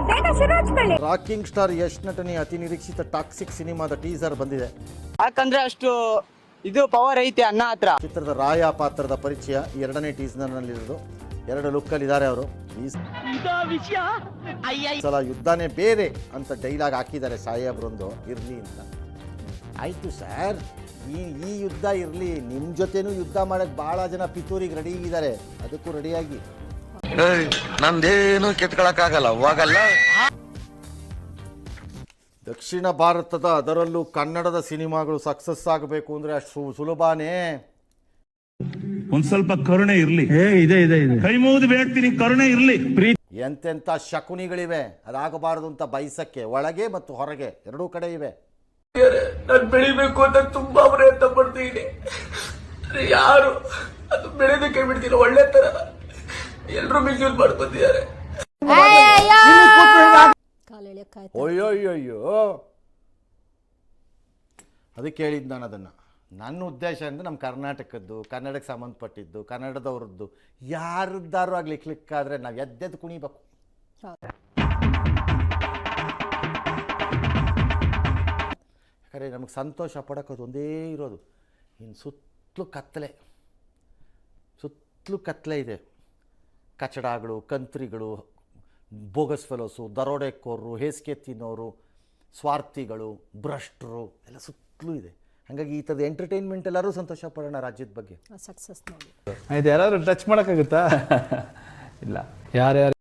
ಬೇಗ ಶುರು ಹಚ್ಕೊಳ್ಳಿ. Rocking star Yash ನಟನೆ ಅತಿ ನಿರೀಕ್ಷಿತ ಟಾಕ್ಸಿಕ್ ಸಿನಿಮಾದ ಟೀಸರ್ ಬಂದಿದೆ. ಯಾಕಂದ್ರೆ ಅಷ್ಟು ಇದು ಪವರ್ ಐತೆ ಅಣ್ಣ ಹತ್ರ. ಚಿತ್ರದ ರಾಯ ಪಾತ್ರದ ಪರಿಚಯ ಎರಡನೇ ಟೀಸರ್ ನಲ್ಲಿರೋದು. ಎರಡು ಲುಕ್ ಅಲ್ಲಿ ಇದ್ದಾರೆ ಅವರು. ಈ ಸಲ ಯುದ್ಧನೇ ಬೇರೆ ಅಂತ ಡೈಲಾಗ್ ಹಾಕಿದ್ದಾರೆ ಸಾಹೇಬ್ರೊಂದು ಇರ್ಲಿ ಅಂತ. ಆಯ್ತು ಸರ್, ಈ ಯುದ್ಧ ಇರಲಿ, ನಿಮ್ಮ ಜೊತೆನೂ ಯುದ್ಧ ಮಾಡಕ್ಕೆ ಭಾಳ ಜನ ಪಿತೂರಿಗೆ ರೆಡಿ ಇದ್ದಾರೆ, ಅದಕ್ಕೂ ರೆಡಿಯಾಗಿ. ನಂದೇನು ಕೆತ್ಕೊಳಕ್ಕಾಗಲ್ಲ, ಹೋಗಲ್ಲ. ದಕ್ಷಿಣ ಭಾರತದ ಅದರಲ್ಲೂ ಕನ್ನಡದ ಸಿನಿಮಾಗಳು ಸಕ್ಸಸ್ ಆಗಬೇಕು ಅಂದರೆ ಅಷ್ಟು ಸುಲಭನೇ. ಒಂದ್ ಸ್ವಲ್ಪ ಕರುಣೆ ಇರ್ಲಿ. ಇದೆ ಕೈ ಮುಗಿದು ಬೇಡ್ತೀನಿ, ಕರುಣೆ ಇರ್ಲಿ. ಎಂತೆಂಥ ಶಕುನಿಗಳಿವೆ, ಅದಾಗಬಾರದು ಅಂತ ಬಯಸಕ್ಕೆ ಒಳಗೆ ಮತ್ತು ಹೊರಗೆ ಎರಡೂ ಕಡೆ ಇವೆ. ನಾನು ಬೆಳಿಬೇಕು ಅಂತ ತುಂಬಾ ಪ್ರಯತ್ನ ಪಡ್ತೀನಿ. ಯಾರು ಅದು ಬೆಳೆದಕ್ಕೆ ಬಿಡ್ತಿಲ್ಲ. ಒಳ್ಳೆ ತರ ಎಲ್ಲರೂ ಮಿಸ್ಯೂಸ್ ಮಾಡ್ಕೊಂಡಿದ್ದಾರೆ. ಅಯ್ಯೋಯ್ಯೋ, ಅದಕ್ಕೆ ಹೇಳಿದ್ದು ನಾನು ಅದನ್ನು. ನನ್ನ ಉದ್ದೇಶ ಅಂದರೆ ನಮ್ಮ ಕರ್ನಾಟಕದ್ದು, ಕನ್ನಡಕ್ಕೆ ಸಂಬಂಧಪಟ್ಟಿದ್ದು, ಕನ್ನಡದವ್ರದ್ದು ಯಾರದ್ದಾರು ಆಗಲಿ ಕ್ಲಿಕ್ ಆದರೆ ನಾವು ಎದ್ದೆದ್ದು ಕುಣಿಬೇಕು. ಯಾಕಂದರೆ ನಮಗೆ ಸಂತೋಷ ಪಡೋದು ಒಂದೇ ಇರೋದು. ಇನ್ನು ಸುತ್ತಲೂ ಕತ್ತಲೆ ಇದೆ. ಕಚಡಗಳು, ಕಂತ್ರಿಗಳು, ಬೋಗಸ್ ಫೆಲೋಸು, ದರೋಡೆಕೋರರು, ಹೇಸಿಗೆ ತಿನ್ನೋರು, ಸ್ವಾರ್ಥಿಗಳು, ಭ್ರಷ್ಟರು ಎಲ್ಲ ಸುತ್ತಲೂ ಇದೆ. ಹಾಗಾಗಿ ಈ ಥರದ ಎಂಟರ್ಟೈನ್ಮೆಂಟ್ ಎಲ್ಲರೂ ಸಂತೋಷ ಪಡೋಣ ರಾಜ್ಯದ ಬಗ್ಗೆ. ಸಕ್ಸಸ್ ನೋಡಿ ಆಯ್ತು, ಯಾರಾದ್ರೂ ಟಚ್ ಮಾಡೋಕ್ಕಾಗುತ್ತಾ? ಇಲ್ಲ. ಯಾರ್ಯಾರು